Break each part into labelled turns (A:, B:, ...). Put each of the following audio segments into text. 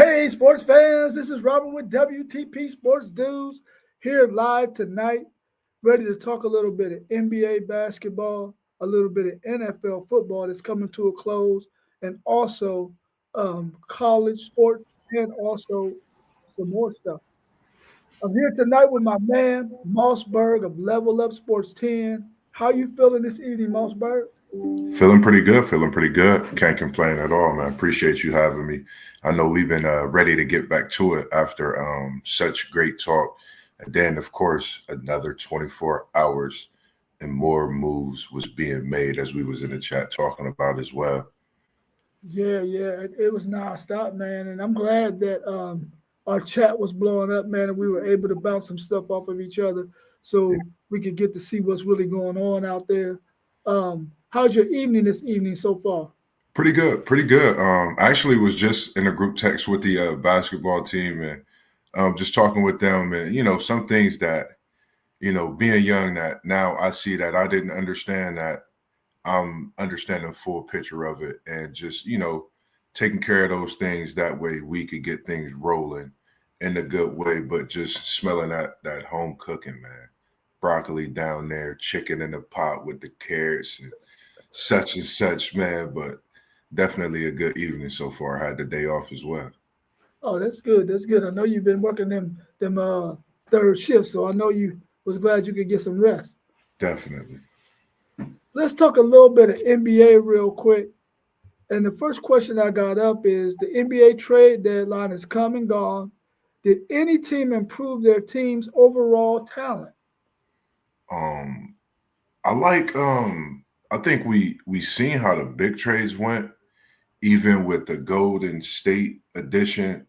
A: Hey, sports fans, this is Robert with WTP Sports Dudes here live tonight, ready to talk a little bit of NBA basketball, a little bit of NFL football that's coming to a close, and also college sports, and also some more stuff. I'm here tonight with my man, Mossberg of Level Up Sports 10. How you feeling this evening, Mossberg?
B: Feeling pretty good. Feeling pretty good. Can't complain at all, man. Appreciate you having me. I know we've been ready to get back to it after such great talk. And then, of course, another 24 hours and more moves was being made as we was in the chat talking about as well.
A: Yeah, it was nonstop, man, and I'm glad that our chat was blowing up, man, and we were able to bounce some stuff off of each other,
B: Yeah,
A: so we could get to see what's really going on out there. How's your evening this evening so far?
B: pretty good. Pretty good. I actually was just in a group text with the basketball team and just talking with them and, some things that, being young that now I see that I didn't understand that I'm understanding full picture of it and just, taking care of those things that way we could get things rolling in a good way, but just smelling that home cooking, man. Broccoli down there, chicken in the pot with the carrots and such, man. But definitely a good evening so far. I had the day off as well.
A: Oh, that's good. That's good. I know you've been working them third shifts, so I know you was glad you could get some rest.
B: Definitely.
A: Let's talk a little bit of NBA real quick. And the first question I got up is the NBA trade deadline is come and gone. Did any team improve their team's overall talent?
B: Um I like I think we seen how the big trades went, even with the Golden State edition,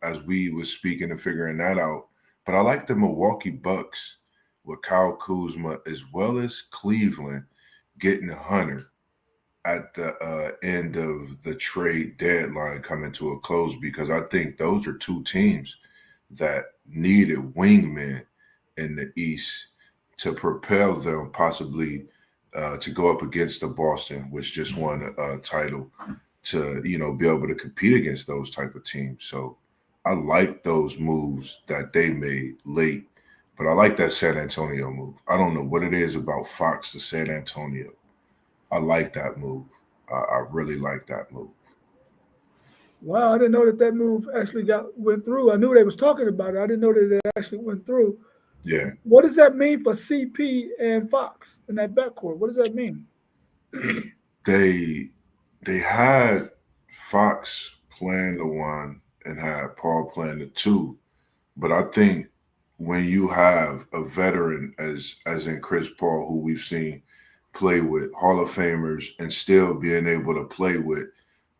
B: as we was speaking and figuring that out. But I like the Milwaukee Bucks with Kyle Kuzma as well as Cleveland getting Hunter at the end of the trade deadline coming to a close because I think those are two teams that needed wingmen in the East to propel them possibly to go up against the Boston, which just won a title, to be able to compete against those type of teams. So I like those moves that they made late, but I like that San Antonio move. I don't know what it is about Fox to San Antonio. I like that move. I really like that move.
A: Wow, I didn't know that move actually got went through. I knew they was talking about it. I didn't know that it actually went through.
B: Yeah,
A: What does that mean for CP and Fox in that backcourt? What does that mean?
B: they they had Fox playing the one and had Paul playing the two, but I think when you have a veteran as in Chris Paul, who we've seen play with Hall of Famers and still being able to play with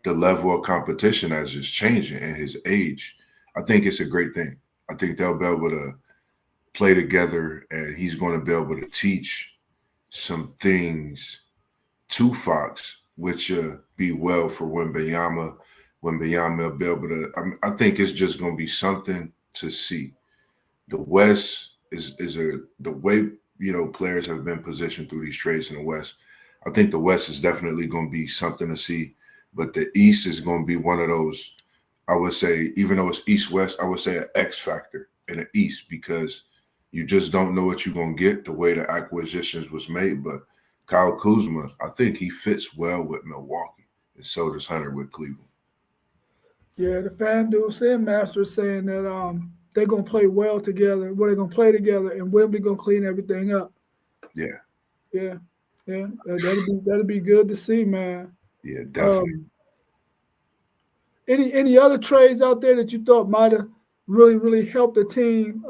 B: the level of competition as it's changing and his age, I think it's a great thing. I think they'll be able to play together and he's going to be able to teach some things to Fox, which be well for Wembenyama. Wembenyama will be able to. I think it's just going to be something to see. The West is the way players have been positioned through these trades in the West. I think the West is definitely going to be something to see, but the East is going to be one of those. I would say, even though it's East West, I would say an X factor in the East because you just don't know what you're gonna get the way the acquisitions was made. But Kyle Kuzma, I think he fits well with Milwaukee, and so does Hunter with Cleveland.
A: Yeah, the FanDuel Sin Master is saying that they're gonna play well together. Well, they're gonna play together, and Wembley gonna clean everything up.
B: Yeah,
A: Yeah, yeah, that'll be good to see, man.
B: yeah, definitely.
A: Um, any other trades out there that you thought might have really helped the team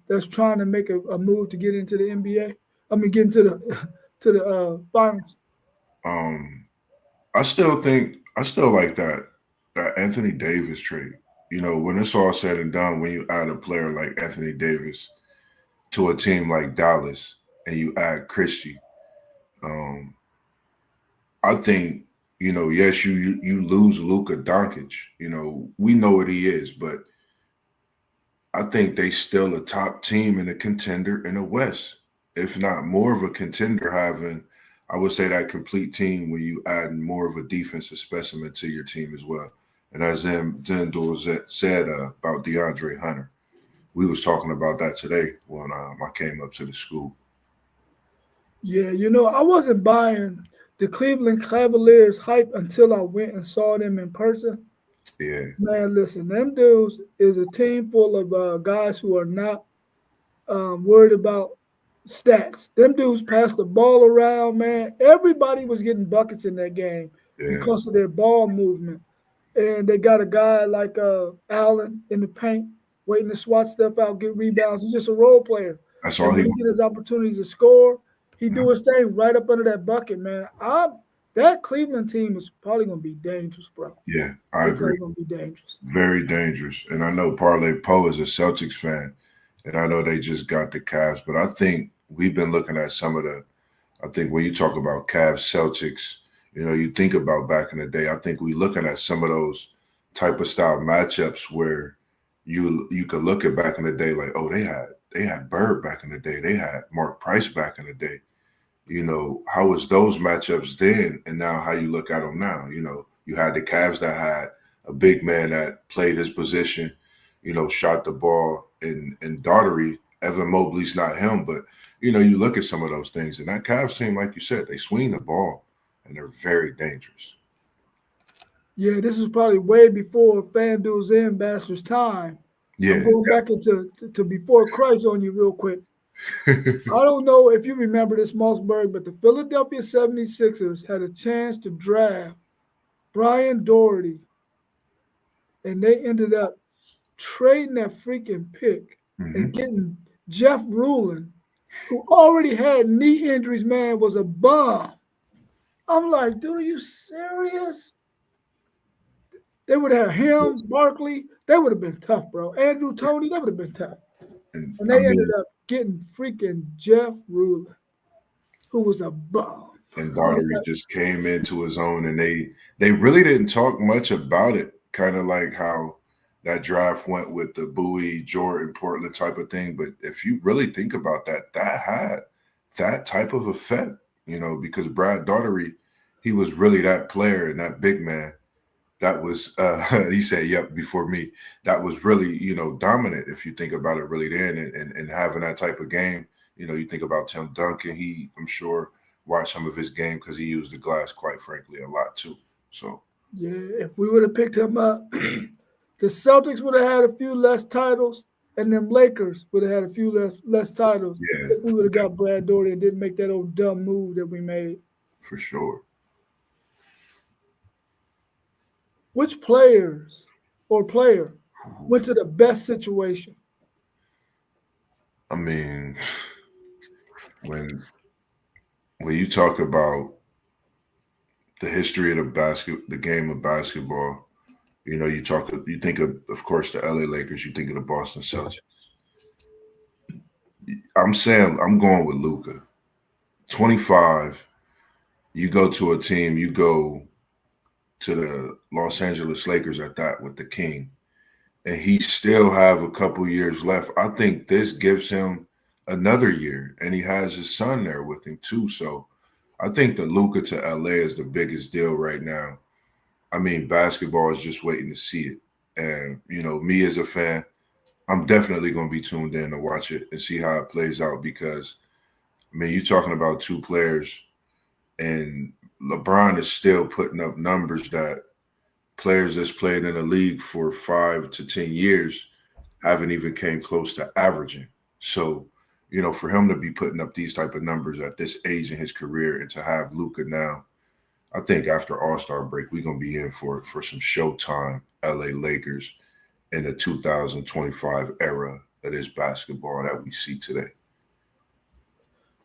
A: that's trying to make a move to get into the NBA? I mean, get into the to the finals.
B: Um, I still like that Anthony Davis trade. When it's all said and done, when you add a player like Anthony Davis to a team like Dallas and you add Christie, um, I think yes, you lose Luka Doncic. We know what he is, but I think they still a top team and a contender in the West, if not more of a contender. Having, I would say that complete team when you add more of a defensive specimen to your team as well. And as Zendul said about DeAndre Hunter, we was talking about that today when I came up to the school.
A: Yeah, I wasn't buying the Cleveland Cavaliers hype until I went and saw them in person.
B: Yeah,
A: Man, listen, them dudes is a team full of guys who are not worried about stats. Them dudes passed the ball around, man. Everybody was getting buckets in that game
B: yeah.
A: because of their ball movement. And they got a guy like Allen in the paint, waiting to swat stuff out, get rebounds. He's just a role player.
B: That's all
A: And
B: he
A: when he
B: wants.
A: get his opportunities to score, he
B: Yeah,
A: do his thing right up under that bucket, man. That Cleveland team is probably gonna be dangerous, bro.
B: yeah, I
A: They're
B: agree.
A: probably gonna be dangerous.
B: Very dangerous. And I know Parlay Poe is a Celtics fan, and I know they just got the Cavs, but I think we've been looking at some of the. I think when you talk about Cavs Celtics, you think about back in the day. I think we looking at some of those type of style matchups where you could look at back in the day like, oh, they had Bird back in the day, they had Mark Price back in the day. How was those matchups then, and now how you look at them now? You had the Cavs that had a big man that played his position, shot the ball, and Daughtery, Evan Mobley's not him, but you look at some of those things, and that Cavs team, like you said, they swing the ball, and they're very dangerous.
A: Yeah, this is probably way before FanDuel's ambassador's time. I'm
B: Yeah,
A: going back into to before Christ on you real quick. I don't know if you remember this, Mossberg, but the Philadelphia 76ers had a chance to draft Brian Doherty, and they ended up trading that freaking pick and
B: hmm
A: getting Jeff Rulin, who already had knee injuries, man, was a bum. I'm like, dude, are you serious? They would have him, Barkley. They would have been tough, bro. Andrew Toney, they would have been tough.
B: and
A: And
B: I
A: they ended
B: mean,
A: up getting freaking Jeff Rulin, who was a bum.
B: and
A: I was
B: Daughtery
A: like,
B: just came into his own, and they really didn't talk much about it. Kind of like how that draft went with the Bowie, Jordan, Portland type of thing. But if you really think about that, that had that type of effect, because Brad Daughtery, he was really that player and that big man that was he said, yep, before me, that was really, dominant if you think about it really then, and having that type of game. You think about Tim Duncan, I'm sure watched some of his game because he used the glass, quite frankly, a lot too. So
A: yeah, if we would have picked him up, the Celtics would have had a few less titles, and them Lakers would have had a few less titles
B: yeah,
A: if we would have got Brad Doherty and didn't make that old dumb move that we made.
B: for sure.
A: Which players or player went to the best situation?
B: I mean, when when you talk about the history of the game of basketball, you think of course, the LA Lakers, you think of the Boston Celtics. I'm saying I'm going with Luka. 25, you go to a team, you go to the Los Angeles Lakers at that with the King, and he still have a couple years left. I think this gives him another year, and he has his son there with him too. So I think the Luka to LA is the biggest deal right now. I mean, basketball is just waiting to see it. And, me as a fan, I'm definitely going to be tuned in to watch it and see how it plays out because, I mean, you're talking about two players, and LeBron is still putting up numbers that players that's played in the league for 5 to 10 years haven't even came close to averaging. So, for him to be putting up these type of numbers at this age in his career and to have Luka now, I think after All-Star break, we're gonna be in for some Showtime LA Lakers in the 2025 era of this basketball that we see today.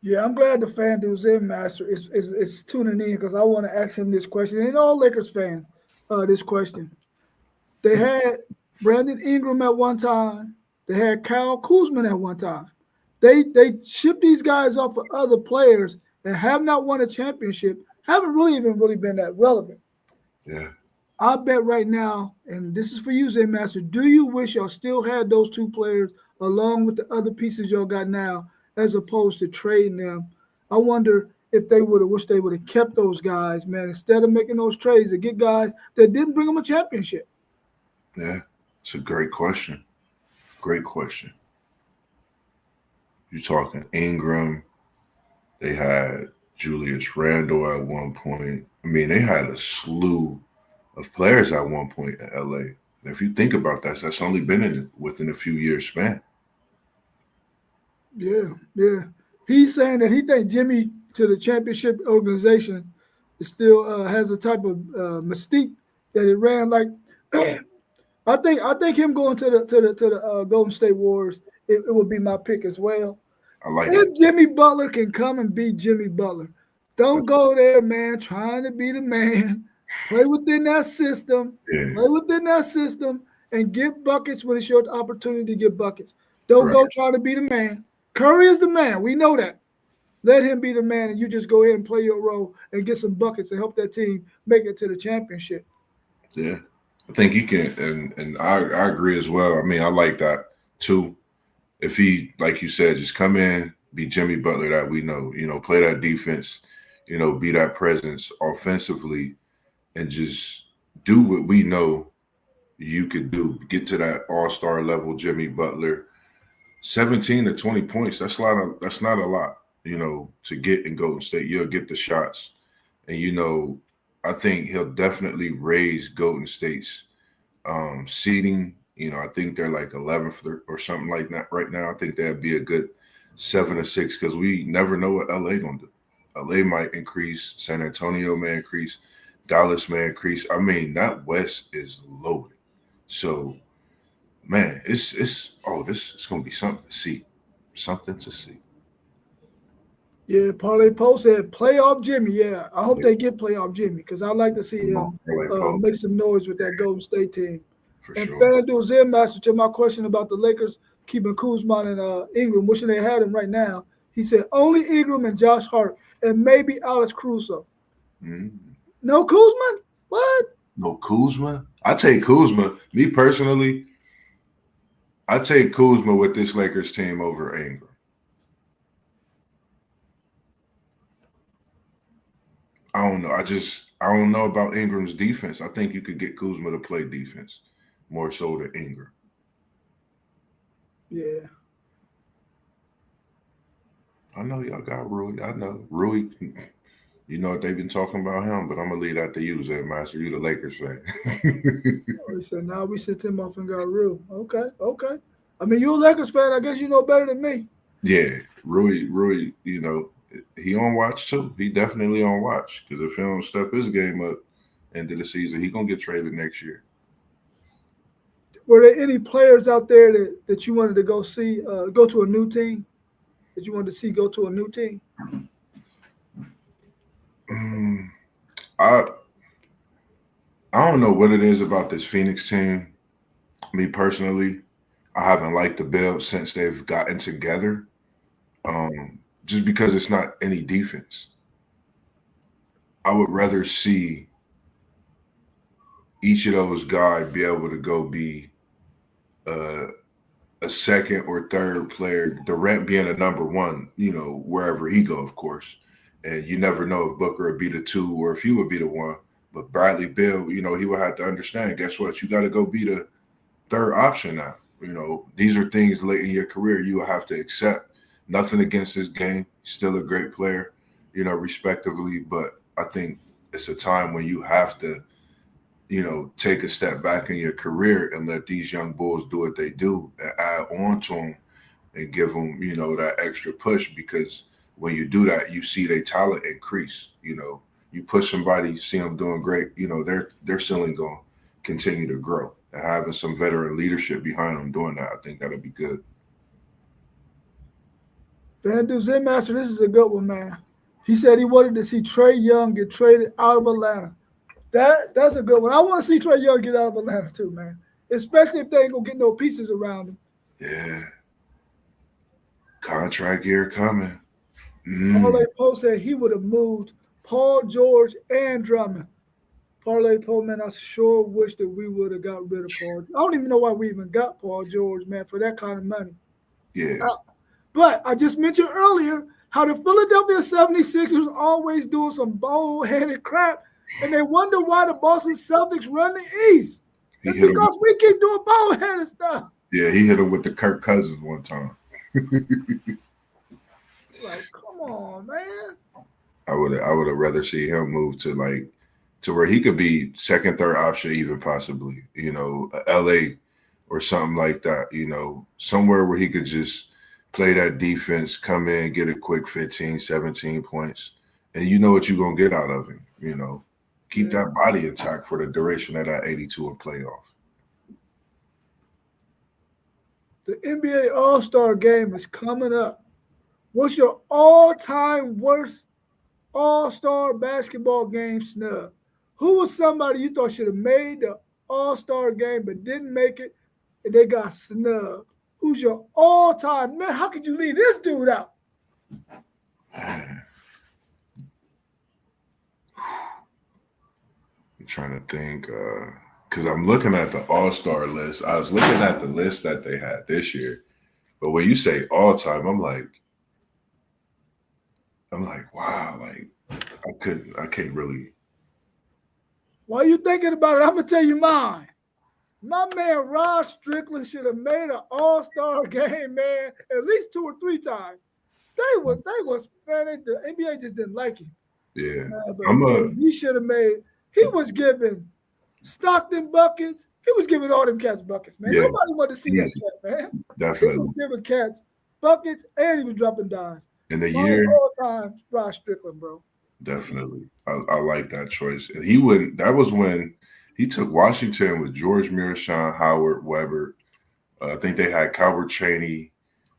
A: Yeah, I'm glad the FanDuel's in master is tuning in because I want to ask him this question. And all Lakers fans, this question. They had Brandon Ingram at one time. They had Kyle Kuzma at one time. They shipped these guys off for other players and have not won a championship. Haven't really been that relevant.
B: Yeah.
A: I bet right now, and this is for you, Zay Master. Do you wish y'all still had those two players along with the other pieces y'all got now, as opposed to trading them? I wonder if they would have wished they would have kept those guys, man, instead of making those trades to get guys that didn't bring them a championship.
B: Yeah, it's a great question. Great question. You're talking Ingram. They had Julius Randle at one point. I mean, they had a slew of players at one point in LA. And if you think about that, that's only been within a few years span.
A: Yeah, yeah. He's saying that he think Jimmy to the championship organization is still has a type of mystique that it ran like. I think him going to the Golden State Warriors, it would be my pick as well.
B: I like it.
A: If Jimmy Butler can come and beat Jimmy Butler, don't
B: That's,
A: go there, man, trying to be the man. Play within that system.
B: yeah,
A: Play within that system and get buckets when it's your opportunity to get buckets. Don't
B: right.
A: go trying to be the man. Curry is the man. We know that. Let him be the man, and you just go ahead and play your role and get some buckets and help that team make it to the championship.
B: Yeah. I think he can, and I agree as well. I mean, I like that too. If he, like you said, just come in, be Jimmy Butler that we know, play that defense, be that presence offensively, and just do what we know you could do. Get to that all-star level, Jimmy Butler. 17 to 20 points. That's not a lot, to get in Golden State. You'll get the shots. And I think he'll definitely raise Golden State's seeding. I think they're like 11th or something like that right now. I think that'd be a good 7 or 6 because we never know what LA gonna do. LA might increase, San Antonio may increase, Dallas may increase. I mean, that West is loaded. So, man, it's gonna be something to see. Something to see.
A: Yeah, Parlay Poe said playoff Jimmy. Yeah, I hope they get playoff Jimmy because I'd like to see him make some noise with that Golden State team.
B: For
A: and
B: sure.
A: FanDuel Zen Master, to my question about the Lakers keeping Kuzma and Ingram, wishing they had him right now. He said only Ingram and Josh Hart and maybe Alex Caruso.
B: Mm-hmm.
A: No Kuzma? What?
B: No Kuzma? I take Kuzma. Me personally, I take Kuzma with this Lakers team over Ingram. I don't know. I don't know about Ingram's defense. I think you could get Kuzma to play defense more so than Ingram.
A: Yeah.
B: I know y'all got Rui. I know. Rui, you know what they've been talking about him, but I'm going to leave that to you, Zay Master. You the Lakers fan.
A: He said, now we sent him off and got Rui. Okay. I mean, you're a Lakers fan. I guess you know better than me.
B: Yeah. Rui, he on watch too. He definitely on watch because if he don't step his game up end of the season, he going to get traded next year.
A: Were there any players out there that you wanted to go see, go to a new team? That you wanted to see go to a new team?
B: I don't know what it is about this Phoenix team. Me personally, I haven't liked the build since they've gotten together. Just because it's not any defense. I would rather see each of those guys be able to go be a second or third player, Durant being a number one, wherever he go, of course. And you never know if Booker would be the 2 or if he would be the 1. But Bradley Beal, he would have to understand, guess what? You got to go be the third option now. These are things late in your career you will have to accept. Nothing against his game. Still a great player, respectively. But I think it's a time when you have to, take a step back in your career and let these young bulls do what they do and add on to them and give them, that extra push because when you do that, you see their talent increase. You push somebody, see them doing great, their ceiling going to continue to grow. And having some veteran leadership behind them doing that, I think that'll be good.
A: FanDuel Zen Master, this is a good one, man. He said he wanted to see Trae Young get traded out of Atlanta. That's a good one. I want to see Trae Young get out of Atlanta too, man. Especially if they ain't gonna get no pieces around him.
B: Yeah. Contract year coming.
A: Parlay Poe said he would have moved Paul George and Drummond. Parlay Poe, man, I sure wish that we would have got rid of Paul. I don't even know why we even got Paul George, man, for that kind of money.
B: Yeah.
A: But I just mentioned earlier how the Philadelphia 76ers always doing some boneheaded crap, and they wonder why the Boston Celtics run the East.
B: He
A: It's
B: hit him.
A: because we keep doing ball-headed stuff.
B: Yeah, he hit him with the Kirk Cousins one time.
A: Like, come on, man.
B: I would have rather see him move to where he could be second, third option, even possibly, LA or something like that, somewhere where he could just play that defense, come in, get a quick 15, 17 points, and you know what you're going to get out of him, Keep that body intact for the duration of that 82 and playoff.
A: The NBA All-Star Game is coming up. What's your all-time worst All-Star basketball game snub? Who was somebody you thought should have made the All-Star Game but didn't make it, and they got snubbed? Who's your all-time, man? How could you leave this dude out?
B: I'm trying to think, because I'm looking at the All-Star list. I was looking at the list that they had this year, but when you say all-time, I'm like, wow, like I can't really.
A: While you thinking about it, I'm gonna tell you mine. My man Rod Strickland should have made an All-Star Game, man, at least 2 or 3 times. They was, man. The NBA just didn't like him.
B: Yeah,
A: but he should have made. He was giving Stockton buckets. He was giving all them cats buckets, man. Yeah. Nobody wanted to see that cat, man.
B: Definitely.
A: He was giving cats buckets, and he was dropping dimes.
B: In the year,
A: all-time Rod Strickland, bro.
B: Definitely, I like that choice. And he wouldn't. That was when he took Washington with George Mearshon, Howard Weber. I think they had Calbert Cheaney.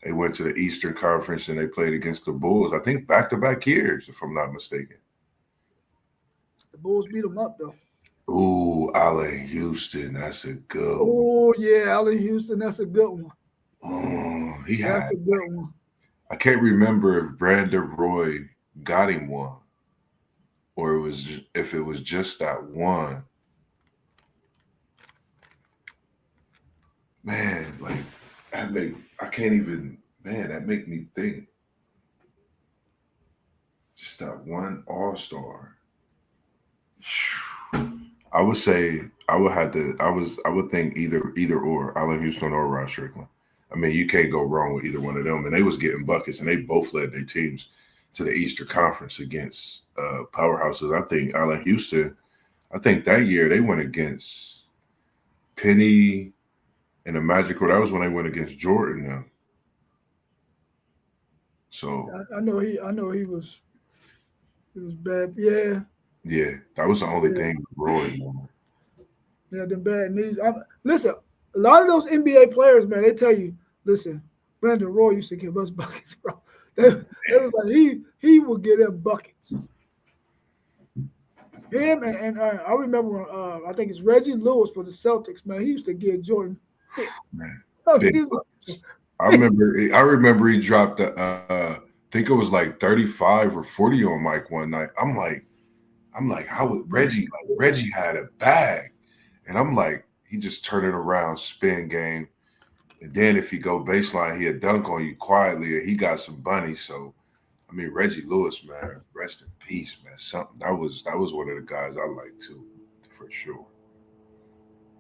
B: They went to the Eastern Conference and they played against the Bulls. I think back-to-back years, if I'm not mistaken.
A: The Bulls beat them up, though.
B: Ooh, Allen Houston, that's a good one.
A: Oh, yeah, Allen Houston, that's a good one.
B: Oh,
A: that's a good one.
B: I can't remember if Brandon Roy got him one or if it was just that one. Man, like that make me think. Just that one All-Star. I would say I would think either or Allen Houston or Rod Strickland. I mean, you can't go wrong with either one of them. And they was getting buckets, and they both led their teams to the Eastern Conference against powerhouses. I think Allen Houston, that year they went against Penny and the Magic. That was when they went against Jordan now. So
A: I know he was bad. Yeah.
B: Yeah, that was the only thing with Roy.
A: Yeah, the bad knees. Listen, a lot of those NBA players, man, they tell you, listen, Brandon Roy used to give us buckets, bro. It was like he would get them buckets. Him and I remember I think it's Reggie Lewis for the Celtics, man. He used to give Jordan fits. Man,
B: I remember he dropped I think it was like 35 or 40 on Mike one night. I'm like, how would Reggie? Like Reggie had a bag, and I'm like, he just turned it around, spin game, and then if you go baseline, he'd dunk on you quietly, and he got some bunnies. So, I mean, Reggie Lewis, man, rest in peace, man. Something that was one of the guys I liked too, for sure.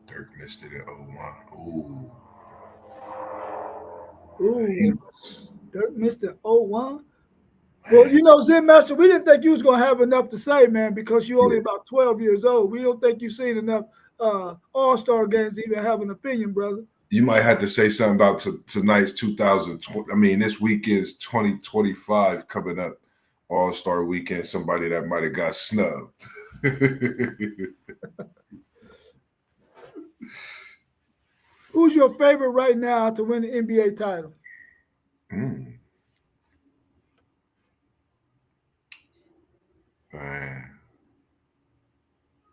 B: Dirk missed it in 01.
A: Ooh. Dirk missed it 01. Well, Zen Master, we didn't think you was going to have enough to say, man, because you're only about 12 years old. We don't think you've seen enough All-Star games to even have an opinion, brother.
B: You might have to say something about tonight's 2020. I mean, this weekend's 2025 coming up, All-Star weekend, somebody that might have got snubbed.
A: Who's your favorite right now to win the NBA title?
B: Man,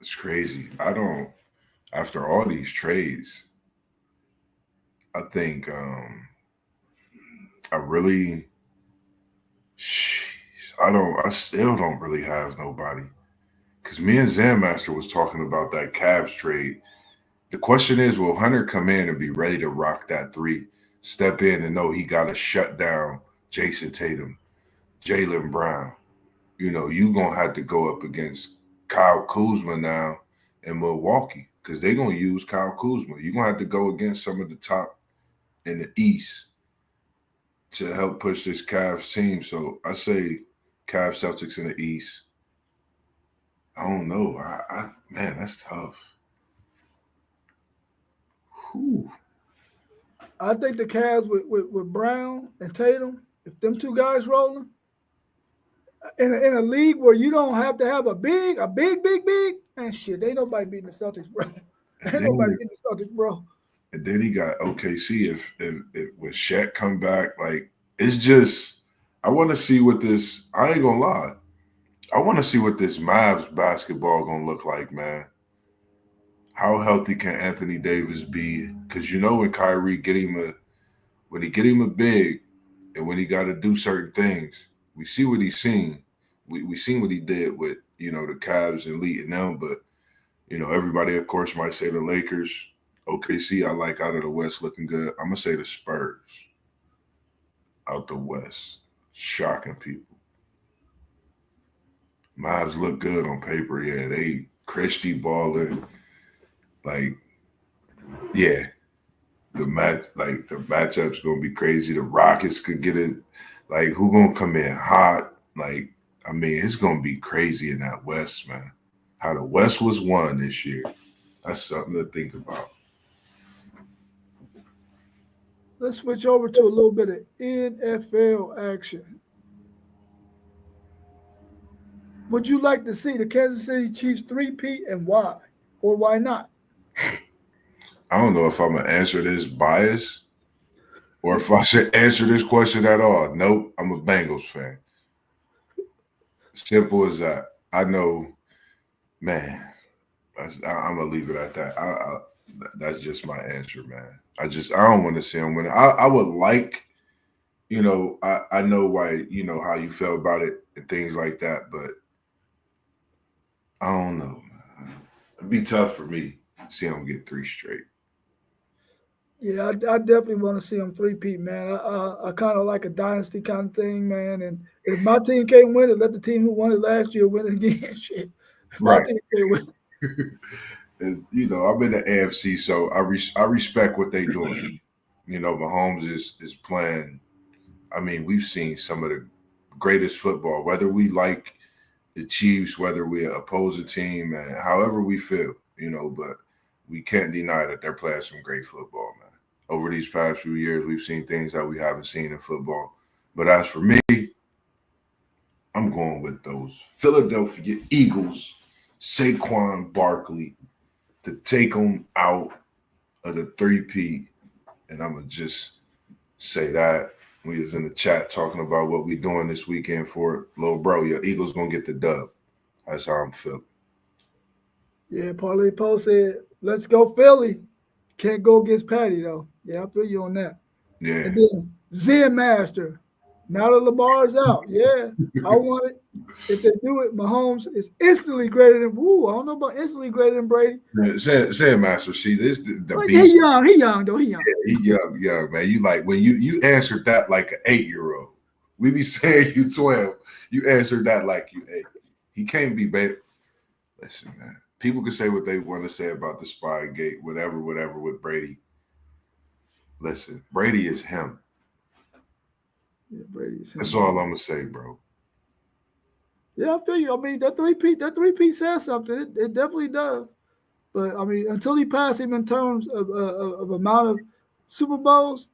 B: it's crazy. After all these trades, I think I still don't really have nobody. Because me and Zen Master was talking about that Cavs trade. The question is, will Hunter come in and be ready to rock that three, step in and know he got to shut down Jason Tatum, Jaylen Brown? You going to have to go up against Kyle Kuzma now in Milwaukee because they're gonna use Kyle Kuzma. You're gonna have to go against some of the top in the East to help push this Cavs team. So I say Cavs Celtics in the East. I don't know. Man, that's tough. Whew.
A: I think the Cavs with Brown and Tatum, if them two guys rolling, in a league where you don't have to have a big, man, shit, ain't nobody beating the Celtics, bro. Ain't nobody beating the Celtics, bro.
B: And then he got OKC. If when Shaq come back, like it's just, I want to see what this. I ain't gonna lie, I want to see what this Mavs basketball gonna look like, man. How healthy can Anthony Davis be? Because when Kyrie when he get him a big, and when he got to do certain things, we see what he's seen. We seen what he did with the Cavs and Lee and them, but everybody of course might say the Lakers. OKC I like out of the West looking good. I'm gonna say the Spurs out the West, shocking people. Mavs look good on paper, yeah. They Christie balling, like, yeah. The matchup's gonna be crazy. The Rockets could get it. Like, who gonna come in hot? Like, I mean, it's gonna be crazy in that West, man. How the West was won this year. That's something to think about.
A: Let's switch over to a little bit of NFL action. Would you like to see the Kansas City Chiefs three-peat, and why? Or why not?
B: I don't know if I'm going to answer this bias or if I should answer this question at all. Nope, I'm a Bengals fan. Simple as that. I know, man, I'm going to leave it at that. That's just my answer, man. I don't want to see them win. I would like, I know why, how you feel about it and things like that, but I don't know. It'd be tough for me to see them get 3 straight.
A: Yeah, I definitely want to see them three-peat, man. I kind of like a dynasty kind of thing, man. And if my team can't win it, let the team who won it last year win it again. Shit. My team can't win it.
B: And, I'm in the AFC, so I respect what they're doing. Mahomes is playing. I mean, we've seen some of the greatest football, whether we like the Chiefs, whether we oppose a team, and however we feel, but we can't deny that they're playing some great football, man. Over these past few years, we've seen things that we haven't seen in football. But as for me, I'm going with those Philadelphia Eagles, Saquon Barkley, to take them out of the three-peat. And I'm going to just say that. We was in the chat talking about what we doing this weekend for it. Little bro, your Eagles going to get the dub. That's how I'm feeling. Yeah,
A: Parlay Poe said, let's go Philly. Can't go against Patty, though. Yeah, I feel you on that.
B: Yeah.
A: And then Zen Master. Now that Lamar's out, yeah, I want it. If they do it, Mahomes is instantly greater than. I don't know about instantly greater than Brady.
B: Say Master. See, this the
A: beast.
B: He
A: young though. He young.
B: Yeah, he young, man. You like when you answered that like an 8-year-old. We be saying you 12. You answered that like you 8. He can't be better. Listen, man. People can say what they want to say about the Spygate, whatever with Brady. Listen, Brady is him.
A: Yeah, Brady is him.
B: That's all I'm gonna say, bro.
A: Yeah, I feel you. I mean, that three-peat says something. It definitely does. But I mean, until he passed him in terms of amount of Super Bowls,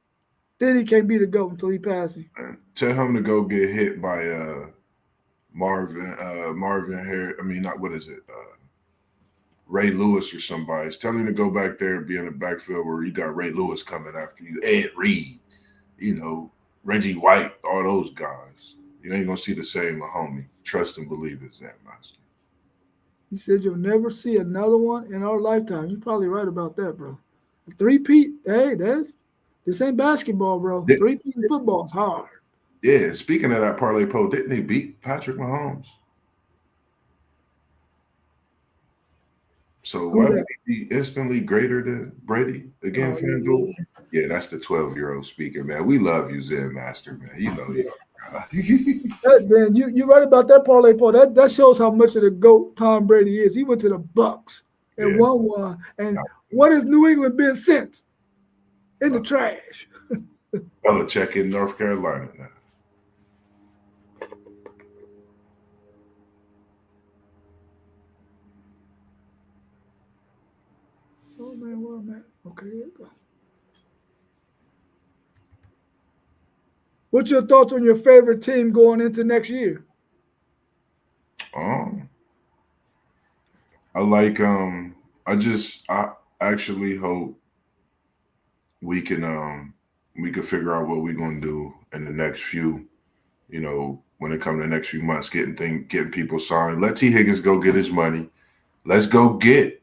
A: then he can't be the GOAT until he passes him.
B: Tell him to go get hit by Marvin Harris. I mean, not what is it? Ray Lewis or somebody. Tell him to go back there and be in the backfield where you got Ray Lewis coming after you, Ed Reed, Reggie White, all those guys. You ain't gonna see the same homie. Trust and believe it's that, Master.
A: He said you'll never see another one in our lifetime. You're probably right about that, bro. A three-peat, hey, this ain't basketball, bro. Three-peat in football is hard.
B: Yeah, speaking of that, Parlay Poe, didn't they beat Patrick Mahomes? So why would he be instantly greater than Brady again, FanDuel? Yeah, that's the 12-year-old speaking, man. We love you, Zen Master, man.
A: Man, you're right about that, Parlay Poe. That shows how much of the GOAT Tom Brady is. He went to the Bucks. and
B: Yeah.
A: won one. And what has New England been since? In the trash.
B: Belichick in North Carolina now.
A: Oh man, well man. Okay, here you go. What's your thoughts on your favorite team going into next year?
B: Um, I like I actually hope we can figure out what we're gonna do in the next few, when it comes to the next few months, getting people signed. Let T. Higgins go get his money. Let's go get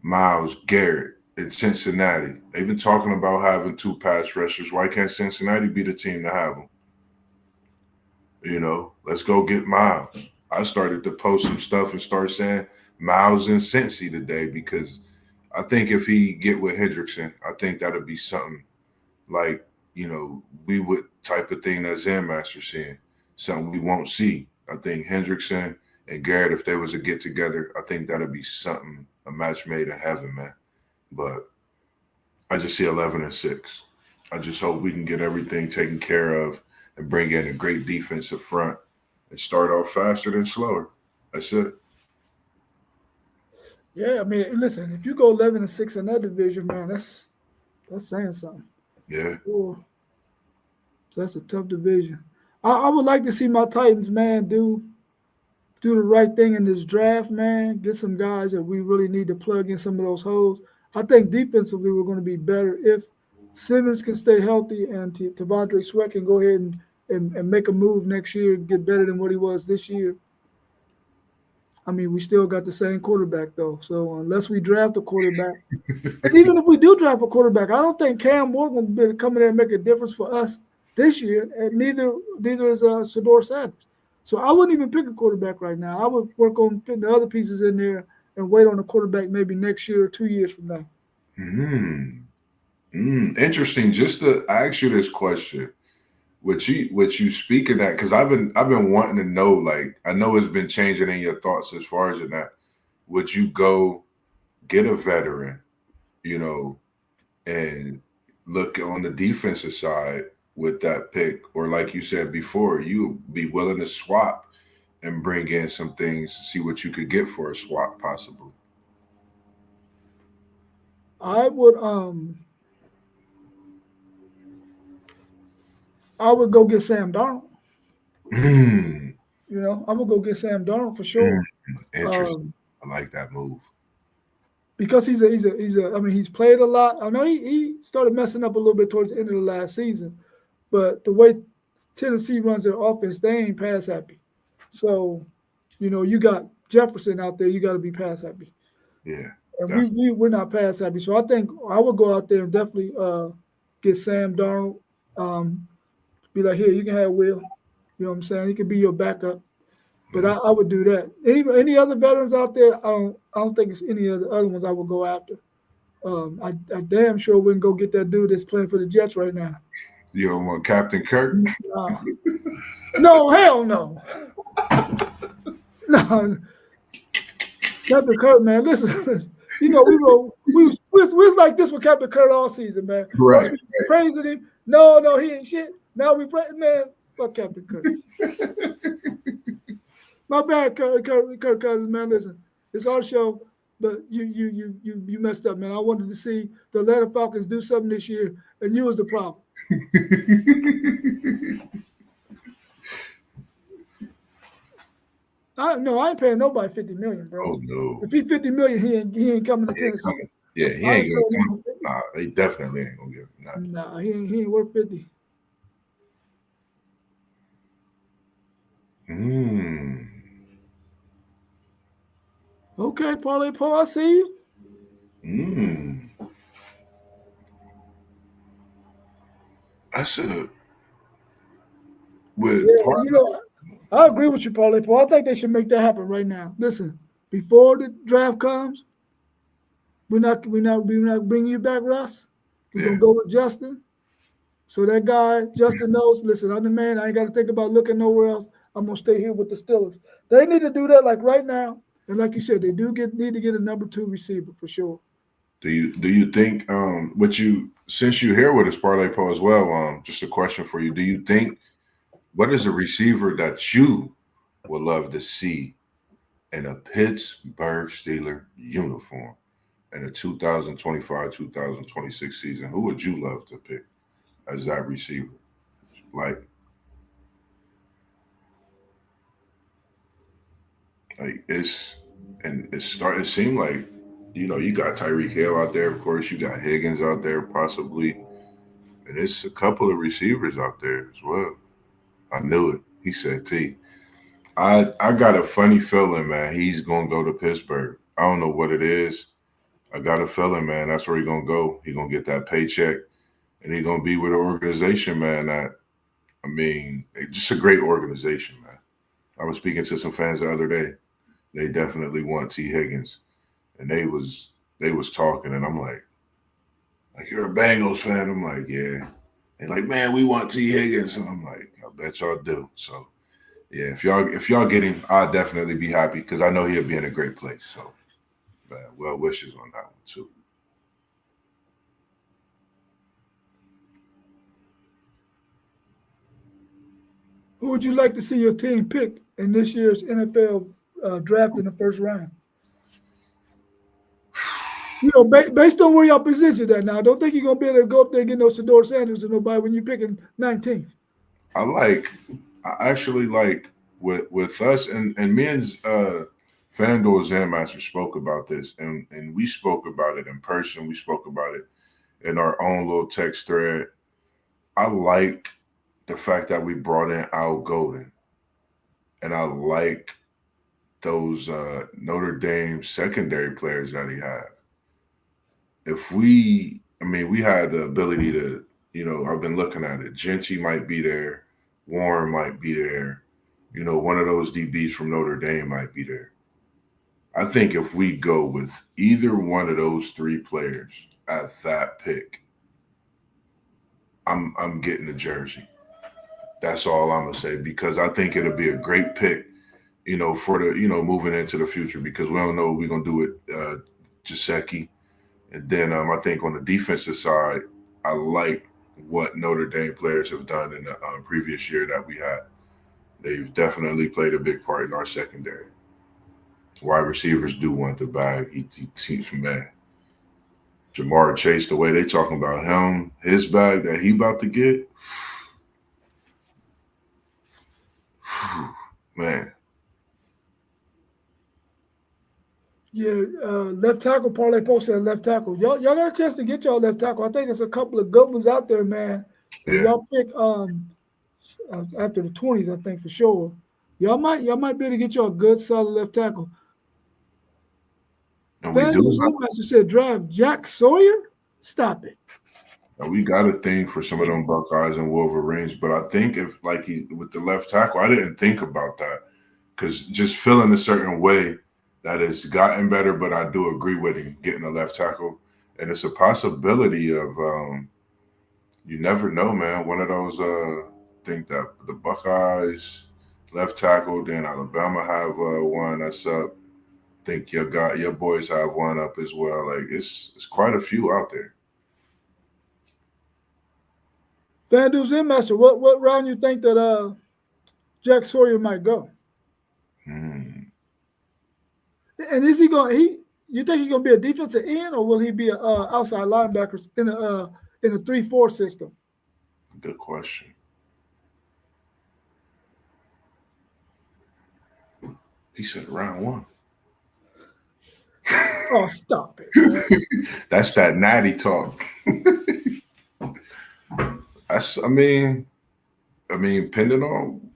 B: Myles Garrett in Cincinnati. They've been talking about having two pass rushers. Why can't Cincinnati be the team to have them? Let's go get Myles. I started to post some stuff and start saying Myles and Cincy today because I think if he get with Hendrickson, I think that'll be something like, we would type of thing that Zen Master's seeing, something we won't see. I think Hendrickson and Garrett, if they was to get together, I think that'll be something, a match made in heaven, man. But I just see 11-6. I just hope we can get everything taken care of and bring in a great defensive front and start off faster than slower. That's it.
A: Yeah, I mean, listen, if you go 11-6 in that division, man, that's saying something.
B: Yeah.
A: Ooh, that's a tough division. I would like to see my Titans, man, do the right thing in this draft, man. Get some guys that we really need to plug in some of those holes. I think defensively we're going to be better if Simmons can stay healthy and T'Vondre Sweat can go ahead and make a move next year, get better than what he was this year. I mean, we still got the same quarterback, though. So unless we draft a quarterback, and even if we do draft a quarterback, I don't think Cam Morgan will be coming there and make a difference for us this year, and neither is Shedeur Sanders. So I wouldn't even pick a quarterback right now. I would work on putting the other pieces in there and wait on the quarterback maybe next year or 2 years from now.
B: Interesting. Just to ask you this question, what you speak of that, because I've been wanting to know, like, I know it's been changing in your thoughts as far as in that. Would you go get a veteran, and look on the defensive side with that pick, or like you said before, you be willing to swap and bring in some things to see what you could get for a swap possible?
A: I would go get Sam Darnold. I would go get Sam Darnold for sure.
B: Interesting. I like that move.
A: Because he's I mean, he's played a lot. I know he started messing up a little bit towards the end of the last season, but the way Tennessee runs their offense, they ain't pass happy. So, you got Jefferson out there, you got to be pass happy.
B: Yeah.
A: And we're not pass happy. So I think I would go out there and definitely get Sam Darnold. Be like, here, you can have Will. You know what I'm saying? He could be your backup. But I would do that. Any other veterans out there? I don't think it's any of the other ones I would go after. I damn sure wouldn't go get that dude that's playing for the Jets right now.
B: You don't want Captain Kirk?
A: No, hell no. No, Captain Kirk, man. Listen. We was like this with Captain Kirk all season, man.
B: Right.
A: Praising him. No, he ain't shit. Now we pray, man. Fuck Captain Kirk. My bad, Kirk Cousins, man. Listen, it's our show, but you messed up, man. I wanted to see the Atlanta Falcons do something this year, and you was the problem. I ain't paying nobody $50 million, bro.
B: Oh no!
A: If he $50 million, he ain't coming to Tennessee.
B: Yeah, he ain't gonna come. Nah, they definitely ain't gonna give him nothing.
A: Nah, he ain't worth 50. Okay, Parlay Paul, I see you.
B: That's it.
A: I agree with you, Parlay Paul. I think they should make that happen right now. Listen, before the draft comes, we're not bringing you back, Russ. We're gonna go with Justin. So that guy, Justin knows. Listen, I'm the man. I ain't got to think about looking nowhere else. I'm gonna stay here with the Steelers. They need to do that like right now. And like you said, they need to get a number 2 receiver for sure.
B: Do you think since you're here with us, Parlay Paul, as well, just a question for you. Do you think what is a receiver that you would love to see in a Pittsburgh Steelers uniform in the 2025-2026 season? Who would you love to pick as that receiver? It seemed like, you got Tyreek Hill out there, of course, you got Higgins out there possibly, and it's a couple of receivers out there as well. I knew it. He said T. I got a funny feeling, man, he's gonna go to Pittsburgh. I don't know what it is. I got a feeling, man, that's where he's gonna go. He's gonna get that paycheck, and he's gonna be with an organization, man, just a great organization, man. I was speaking to some fans the other day. They definitely want T. Higgins, and they was talking, and I'm like you're a Bengals fan? I'm like, yeah. They're like, man, we want T. Higgins, and I'm like, I bet y'all do. So, yeah, if y'all get him, I'll definitely be happy because I know he'll be in a great place. So, well wishes on that one too.
A: Who would you like to see your team pick in this year's NFL draft in the first round? Based on where y'all positioned at now, I don't think you're going to be able to go up there and get no Shedeur Sanders or nobody when you're picking 19th.
B: I actually like with us and me and FanDuel Zen Master spoke about this, and we spoke about it in person. We spoke about it in our own little text thread. I like the fact that we brought in Al Golden, and I like those Notre Dame secondary players that he had. We had the ability to, I've been looking at it. Genty might be there. Warren might be there. One of those DBs from Notre Dame might be there. I think if we go with either one of those 3 players at that pick, I'm getting the jersey. That's all I'm gonna say, because I think it'll be a great pick, for the moving into the future, because we don't know what we're gonna do with Gesicki. And then I think on the defensive side, I like what Notre Dame players have done in the previous year that we had. They've definitely played a big part in our secondary. Wide receivers do want the bag. He's man. Jamar Chase, the way they talking about him, his bag that he about to get, man.
A: Yeah, left tackle, Parlay Post said left tackle. Y'all got a chance to get y'all left tackle. I think there's a couple of good ones out there, man. Yeah. Y'all pick after the 20s, I think for sure. Y'all might be able to get y'all a good solid left tackle.
B: And we do.
A: Master said draft Jack Sawyer. Stop it.
B: And we got a thing for some of them Buckeyes and Wolverines, but I think if with the left tackle, I didn't think about that, because just feeling a certain way that has gotten better, but I do agree with him getting a left tackle. And it's a possibility of, you never know, man. One of those, think that the Buckeyes left tackle, then Alabama have one that's up. I think your boys have one up as well. Like it's quite a few out there.
A: FanDuel Zen Master, what round you think that Jack Sawyer might go? And is he going? You think he's going to be a defensive end, or will he be an outside linebacker in a 3-4 system?
B: Good question. He said round 1.
A: Oh, stop it!
B: That's that natty talk. Depending on.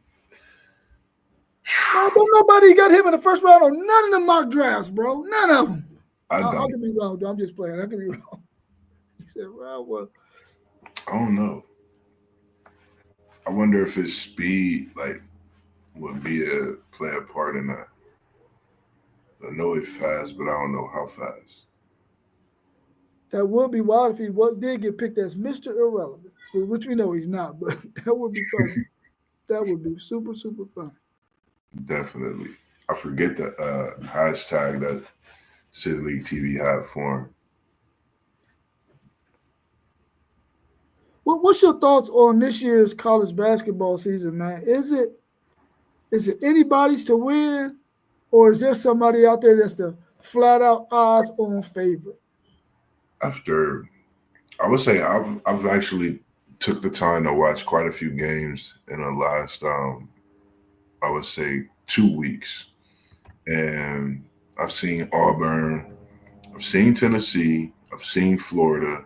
A: Don't nobody got him in the first round on none of the mock drafts, bro. None of them. I could be wrong. I'm just playing. I could be wrong. He said, well,
B: I don't know. I wonder if his speed would play a part in that. I know he's fast, but I don't know how fast.
A: That would be wild if he did get picked as Mr. Irrelevant, which we know he's not, but that would be fun. That would be super, super fun.
B: Definitely. I forget the hashtag that City League TV had for him.
A: What's your thoughts on this year's college basketball season, man? Is it anybody's to win, or is there somebody out there that's the flat out odds on favorite?
B: After, I would say I've actually took the time to watch quite a few games in the last I would say 2 weeks, and I've seen Auburn, I've seen Tennessee, I've seen Florida,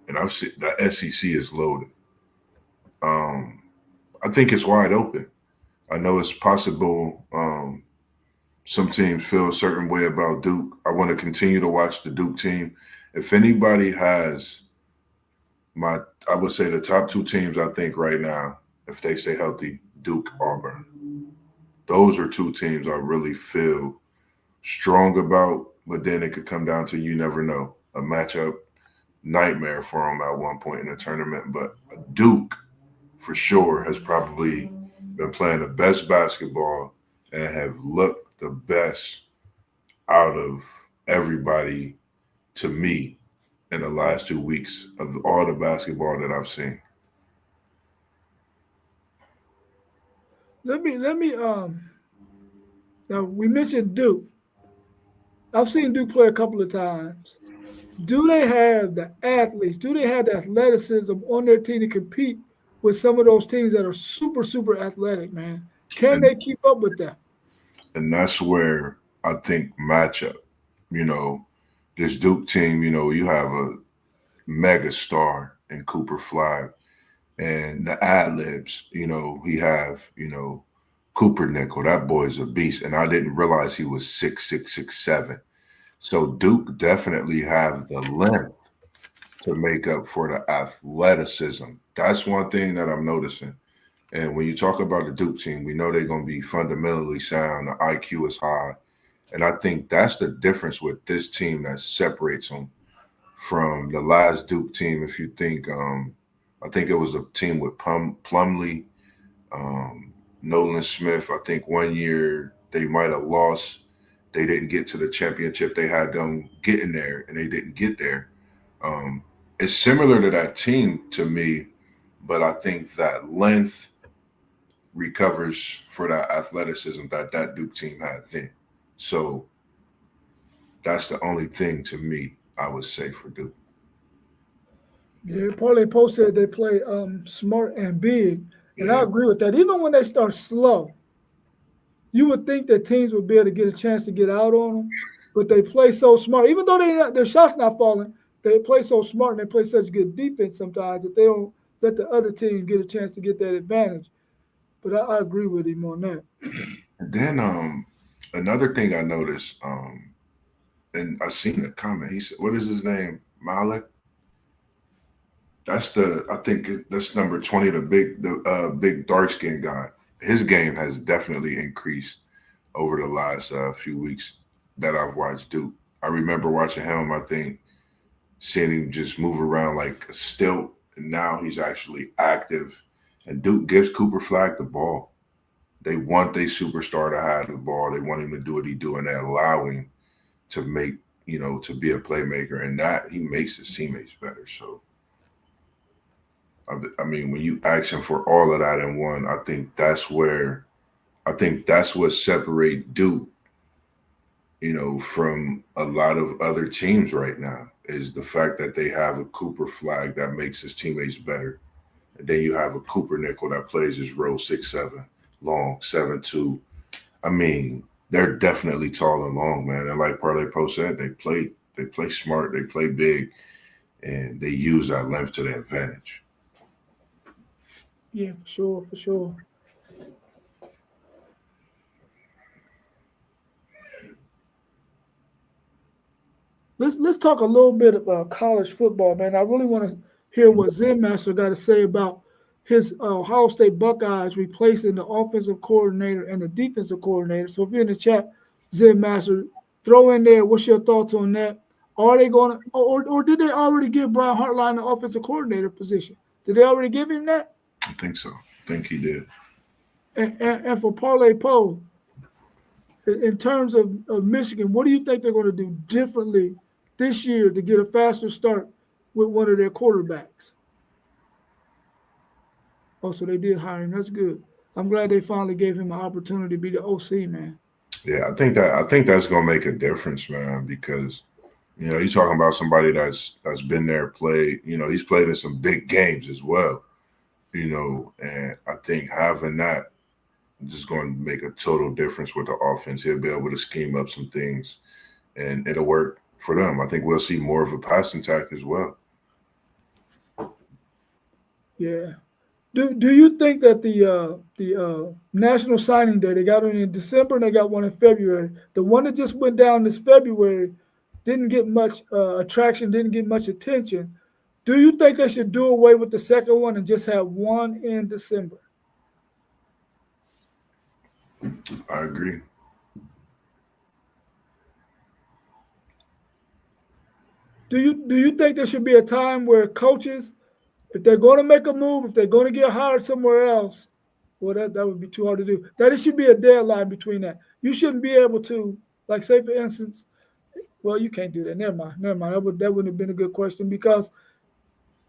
B: and I've seen the SEC is loaded. I think it's wide open. I know it's possible some teams feel a certain way about Duke. I want to continue to watch the Duke team. If anybody has I would say the top two teams I think right now, if they stay healthy, Duke, Auburn. Those are two teams I really feel strong about, but then it could come down to, you never know, a matchup nightmare for them at one point in the tournament. But Duke, for sure, has probably been playing the best basketball and have looked the best out of everybody to me in the last 2 weeks of all the basketball that I've seen.
A: Let me now we mentioned Duke. I've seen Duke play a couple of times. Do they have the athletes? Do they have the athleticism on their team to compete with some of those teams that are super, super athletic, man? Can they keep up with that?
B: And that's where I think matchup, this Duke team, you have a mega star in Cooper Flag, and the ad libs, we have, Cooper Nickel. That boy's a beast. And I didn't realize he was 6'6", 6'7". So Duke definitely have the length to make up for the athleticism. That's one thing that I'm noticing. And when you talk about the Duke team, we know they're going to be fundamentally sound. The IQ is high. And I think that's the difference with this team that separates them from the last Duke team. If you think, I think it was a team with Plumlee, Nolan Smith. I think one year they might have lost. They didn't get to the championship. They had them getting there, and they didn't get there. It's similar to that team to me, but I think that length recovers for that athleticism that Duke team had then. So that's the only thing to me I would say for Duke.
A: Yeah, Parlay Post said they play smart and big, and I agree with that. Even when they start slow, you would think that teams would be able to get a chance to get out on them, but they play so smart. Even though their shots not falling, they play so smart and they play such good defense sometimes that they don't let the other team get a chance to get that advantage. But I agree with him on that.
B: Then another thing I noticed, and I seen a comment. He said, "What is his name? Malik." I think that's number 20, the big dark skinned guy. His game has definitely increased over the last few weeks that I've watched Duke. I remember watching him, I think, seeing him just move around like a stilt, and now he's actually active. And Duke gives Cooper Flag the ball. They want their superstar to have the ball. They want him to do what he do, and they allow him to make, to be a playmaker. And that he makes his teammates better. So, I mean, when you ask him for all of that in one, I think that's what separates Duke, from a lot of other teams right now, is the fact that they have a Cooper Flag that makes his teammates better. And then you have a Cooper Nickel that plays his role 6'7", long, 7'2". I mean, they're definitely tall and long, man. And like Parlay Post said, they play smart, they play big, and they use that length to their advantage.
A: Yeah, for sure. Let's talk a little bit about college football, man. I really want to hear what Zen Master got to say about his Ohio State Buckeyes replacing the offensive coordinator and the defensive coordinator. So if you're in the chat, Zen Master, throw in there. What's your thoughts on that? Are they going to, or did they already give Brian Hartline the offensive coordinator position? Did they already give him that?
B: I think so. I think he did.
A: And for Parlay Poe, in terms of Michigan, what do you think they're going to do differently this year to get a faster start with one of their quarterbacks? Oh, so they did hire him. That's good. I'm glad they finally gave him an opportunity to be the OC, man.
B: Yeah, I think that's gonna make a difference, man, because you're talking about somebody that's been there, played, he's played in some big games as well, and I think having that just going to make a total difference with the offense. He'll be able to scheme up some things and it'll work for them. I think we'll see more of a passing attack as well.
A: Yeah. Do you think that the National Signing Day, they got one in December and they got one in February, the one that just went down this February didn't get much attraction, didn't get much attention. Do you think they should do away with the second one and just have one in December?
B: I agree.
A: Do you think there should be a time where coaches, if they're going to make a move, if they're going to get hired somewhere else, well, that would be too hard to do. That it should be a deadline between that. You shouldn't be able to, like, say, for instance, well, you can't do that. Never mind. That wouldn't have been a good question, because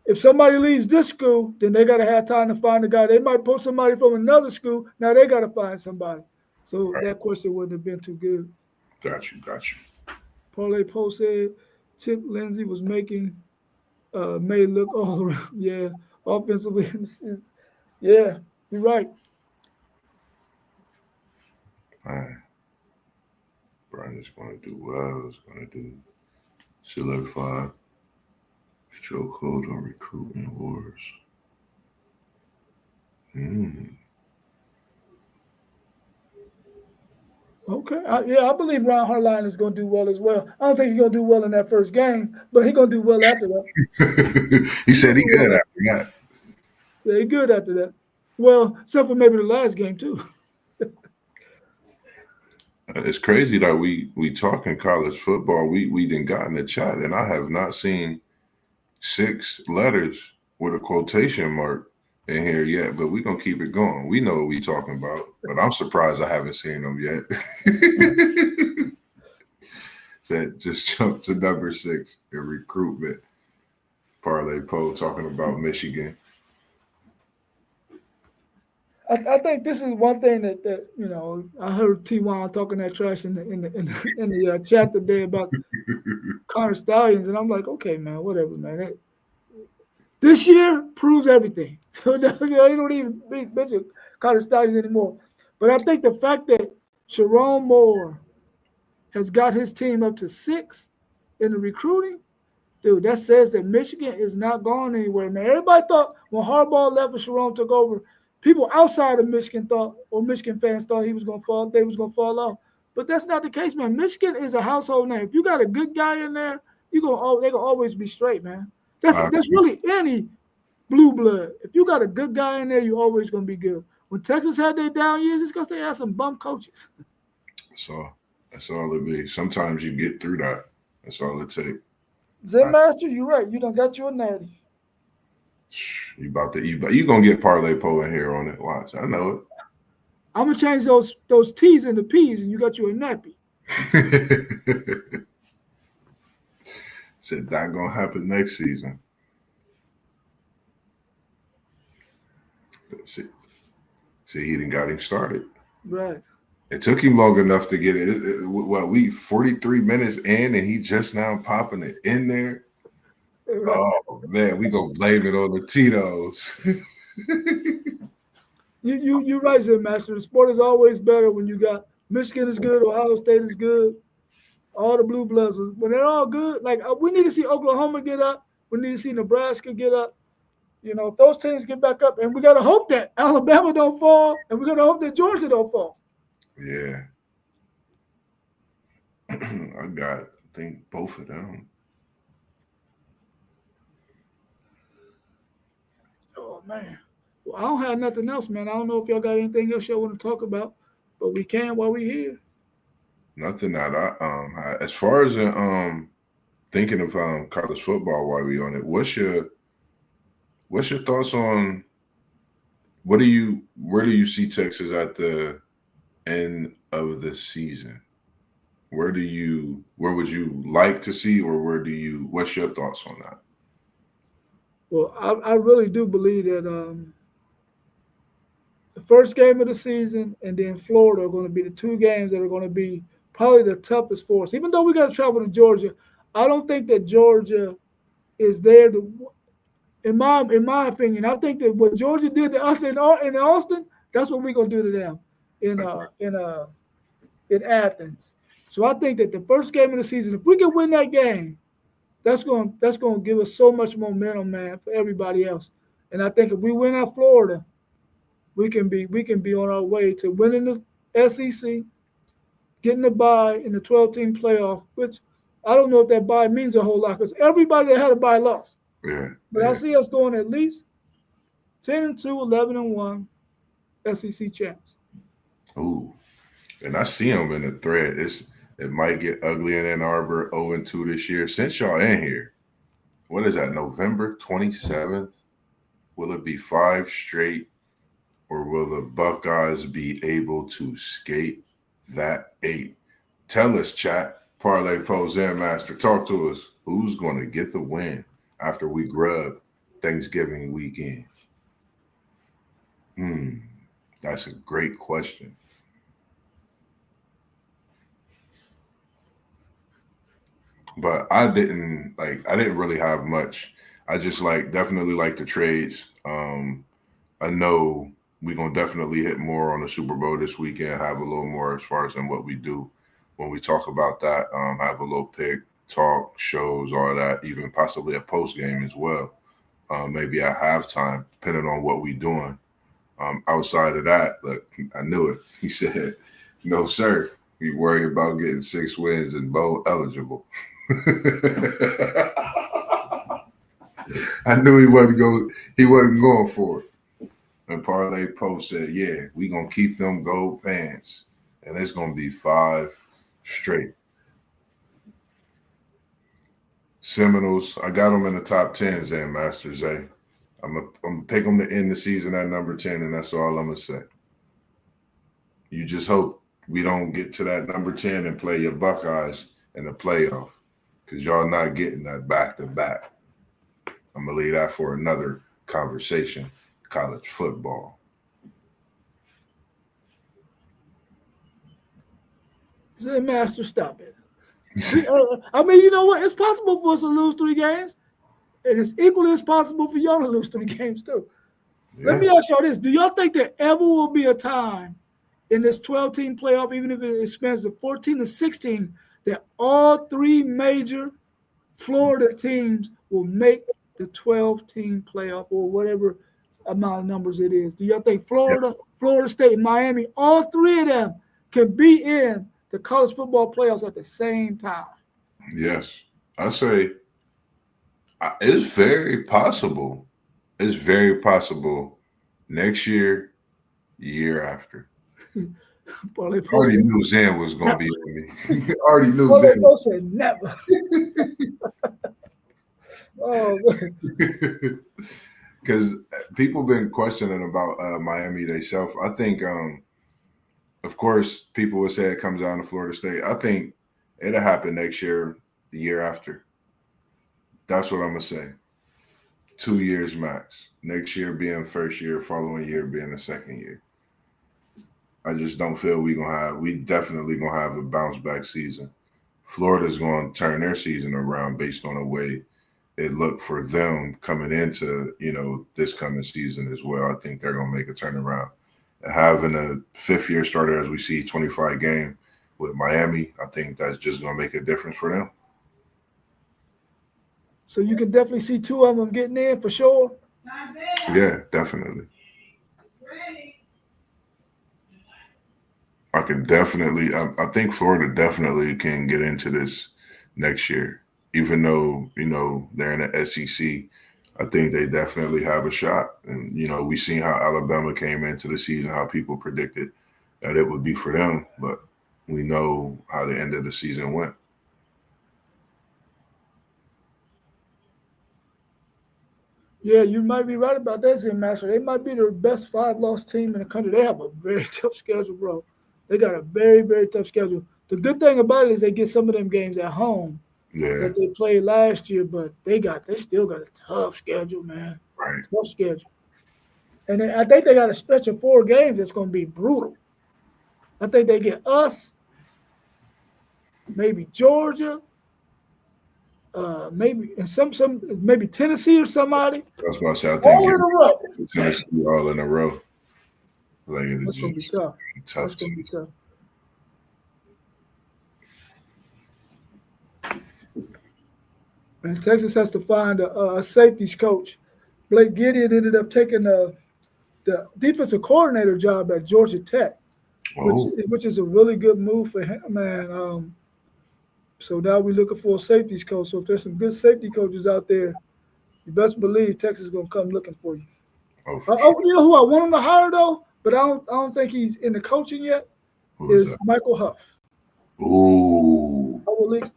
A: if somebody leaves this school, then they got to have time to find a guy. They might put somebody from another school. Now they got to find somebody. So
B: Right.
A: that question wouldn't have been too good.
B: Got you.
A: Parlay Post said Chip Lindsey was making May look all around. Yeah, offensively. Yeah, you're right.
B: All right. Brian is going to do well. It's going to do solidify chokehold on recruiting wars.
A: Okay. I believe Ron Harline is going to do well as well. I don't think he's going to do well in that first game, but he's going to do well after that.
B: He said he good after that.
A: Yeah, he's good after that. Well, except for maybe the last game, too.
B: It's crazy that we talking college football. We didn't got in the chat, and I have not seen 6 letters with a quotation mark in here yet, but we're going to keep it going. We know what we talking about, but I'm surprised I haven't seen them yet. Said just jump to number 6 in recruitment. Parlay Poe talking about Michigan.
A: I think this is one thing that I heard T1 talking that trash in the chat today about Connor Stallions, and I'm like, okay, man, whatever, man. This year proves everything. So they don't even mention Connor Stallions anymore. But I think the fact that Sharon Moore has got his team up to 6 in the recruiting, dude, that says that Michigan is not going anywhere, man. Everybody thought when Harbaugh left and Sharon took over, people outside of Michigan thought, or Michigan fans thought they was going to fall off. But that's not the case, man. Michigan is a household name. If you got a good guy in there, they're going to always be straight, man. That's really any blue blood. If you got a good guy in there, you're always going to be good. When Texas had their down years, it's because they had some bum coaches.
B: So that's all it be. Sometimes you get through that. That's all it takes.
A: Zen Master, you're right. You done got you a natty.
B: You gonna get Parlay Poe in here on it. Watch, I know it.
A: I'm gonna change those T's into P's, and you got you a nappy.
B: Said that gonna happen next season. See, he done got him started.
A: Right.
B: It took him long enough to get it. We 43 minutes in, and he just now popping it in there. Right. Oh man, we gonna blame it on the Tito's.
A: You're right, Zen Master. The sport is always better when you got Michigan is good, Ohio State is good, all the blue bloods. When they're all good, like we need to see Oklahoma get up, we need to see Nebraska get up. If those teams get back up, and we gotta hope that Alabama don't fall, and we gotta hope that Georgia don't fall.
B: Yeah, I think both of them.
A: Oh man. Well, I don't have nothing else, man. I don't know if y'all got anything else y'all want to talk about, but we can while we're here.
B: Nothing that I as far as thinking of college football while we on it. What's your thoughts on where do you see Texas at the end of the season? Where would you like to see, or what's your thoughts on that?
A: Well, I really do believe that the first game of the season and then Florida are going to be the two games that are going to be probably the toughest for us. Even though we got to travel to Georgia, I don't think that Georgia is there to. In my opinion, I think that what Georgia did to us in Austin, that's what we're gonna do to them in in Athens. So I think that the first game of the season, if we can win that game, that's gonna give us so much momentum, man, for everybody else. And I think if we win at Florida, we can be on our way to winning the SEC, getting the bye in the 12-team playoff, which I don't know if that bye means a whole lot because everybody that had a bye lost.
B: Yeah,
A: But I see us going at least 10-2, 11-1, SEC champs.
B: Ooh, and I see them in the thread. It might get ugly in Ann Arbor, 0-2 this year. Since y'all in here, what is that? November 27th? Will it be 5 straight, or will the Buckeyes be able to skate that 8? Tell us, chat. Parlay Pro Zen Master, talk to us. Who's going to get the win after we grub Thanksgiving weekend? That's a great question. But I didn't really have much. I just definitely like the trades. I know we're gonna definitely hit more on the Super Bowl this weekend, have a little more as far as in what we do when we talk about that. Have a little pick, talk, shows, all that, even possibly a post game as well. Maybe at halftime, depending on what we're doing. Outside of that, look, I knew it. He said, "No, sir. We worry about getting 6 wins and bowl eligible." I knew he wasn't going for it. And Parlay Post said, "Yeah, we gonna keep them gold pants, and it's gonna be 5 straight." Seminoles, I got them in the top 10, Zen Master Zay. I'm gonna pick them to end the season at number 10, and that's all I'm gonna say. You just hope we don't get to that number 10 and play your Buckeyes in the playoff, because y'all not getting that back to back. I'm gonna leave that for another conversation. College football.
A: Say, Master, stop it. I mean, you know what? It's possible for us to lose 3 games, and it's equally as possible for y'all to lose 3 games too. Yeah. Let me ask y'all this: do y'all think there ever will be a time in this 12-team playoff, even if it expands to 14 to 16, that all 3 major Florida teams will make the 12-team playoff or whatever amount of numbers it is? Do y'all think Florida, Florida State, Miami, all 3 of them can be in the college football playoffs at the same time?
B: Yes. I say it's very possible. It's very possible next year, year after. Already knew Zen was going to be with me. Already knew Zen.
A: Said never. Oh,
B: because people been questioning about Miami themselves. I think, of course, people would say it comes down to Florida State. I think it'll happen next year, the year after. That's what I'm gonna say. 2 years max. Next year being first year, following year being the second year. I just don't feel we definitely gonna have a bounce back season. Florida's gonna turn their season around based on the way it looked for them coming into, this coming season as well. I think they're gonna make a turnaround. And having a 5th-year starter, as we see, 25 game with Miami, I think that's just gonna make a difference for them.
A: So you can definitely see 2 of them getting in for sure.
B: Yeah, definitely. I can definitely. I think Florida definitely can get into this next year, even though they're in the SEC. I think they definitely have a shot. And we seen how Alabama came into the season, how people predicted that it would be for them, but we know how the end of the season went.
A: Yeah, you might be right about that, Zen Master. They might be the best 5-loss team in the country. They have a very tough schedule, bro. They got a very, very tough schedule. The good thing about it is they get some of them games at home
B: Yeah,
A: that they played last year, but they still got a tough schedule, man.
B: right.
A: Tough schedule. And I think they got a stretch of 4 games that's going to be brutal. I think they get us, maybe Georgia, maybe and some maybe Tennessee or somebody.
B: I was about to say, I think
A: All in a row.
B: Tennessee all in a row. Like it's
A: That's going to be
B: just
A: tough.
B: tough.
A: That's going to be tough. And Texas has to find a safeties coach. Blake Gideon ended up taking the defensive coordinator job at Georgia Tech,
B: Oh,
A: which is a really good move for him, man. So now we're looking for a safeties coach. So if there's some good safety coaches out there, you best believe Texas is gonna come looking for you.
B: for sure.
A: You know who I want him to hire though, but I don't think he's in the coaching yet.
B: Who's
A: Is
B: that?
A: Michael Huff.
B: Ooh,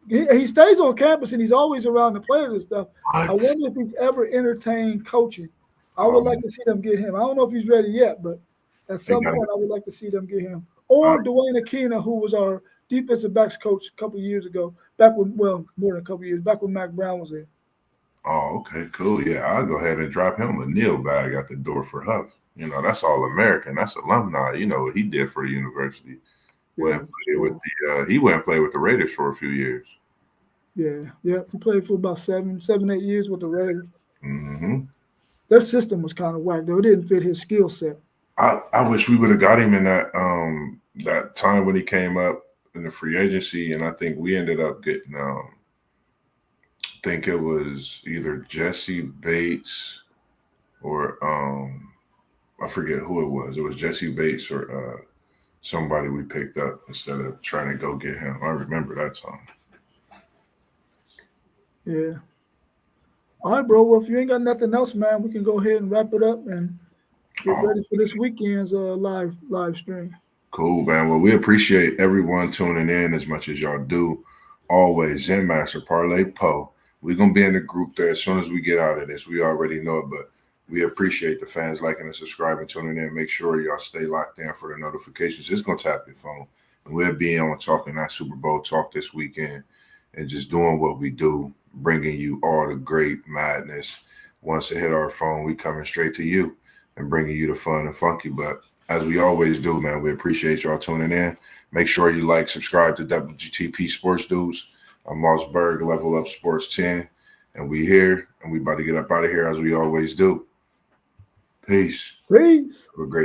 A: He stays on campus and he's always around the players and stuff. I
B: what?
A: wonder if he's ever entertained coaching. I would like to see them get him. I don't know if he's ready yet, but at some point I would like to see them get him. Or Dwayne Akina, who was our defensive backs coach a couple of years ago, more than a couple of years, back when Mac Brown was there.
B: Oh, okay, cool. Yeah, I'll go ahead and drop him a Neil bag at the door for Huff. You know, that's all American. That's alumni. You know what he did for the university. He went and played with the Raiders for a few years.
A: Yeah. He played for about 7-8 years with the Raiders.
B: Mm-hmm.
A: Their system was kind of whack, though. It didn't fit his skill set.
B: I wish we would have got him in that time when he came up in the free agency, and I think we ended up getting I think it was either Jesse Bates or I forget who it was. It was Jesse Bates or somebody we picked up instead of trying to go get him. I remember that time.
A: Yeah. All right, bro. Well, if you ain't got nothing else, man, we can go ahead and wrap it up and get ready for this weekend's live stream.
B: Cool, man. Well, we appreciate everyone tuning in as much as y'all do. Always, Zen Master Parlay Poe. We're gonna be in the group there as soon as we get out of this. We already know it, but we appreciate the fans liking and subscribing, tuning in. Make sure y'all stay locked in for the notifications. Just gonna tap your phone, and we'll be on talking that Super Bowl talk this weekend, and just doing what we do, bringing you all the great madness. Once it hit our phone, we coming straight to you and bringing you the fun and funky. But as we always do, man, we appreciate y'all tuning in. Make sure you like, subscribe to WTP Sports Dudes. I'm Moss Berg, Level Up Sports 10, and we here, and we about to get up out of here as we always do. Peace.
A: Peace.
B: Have a great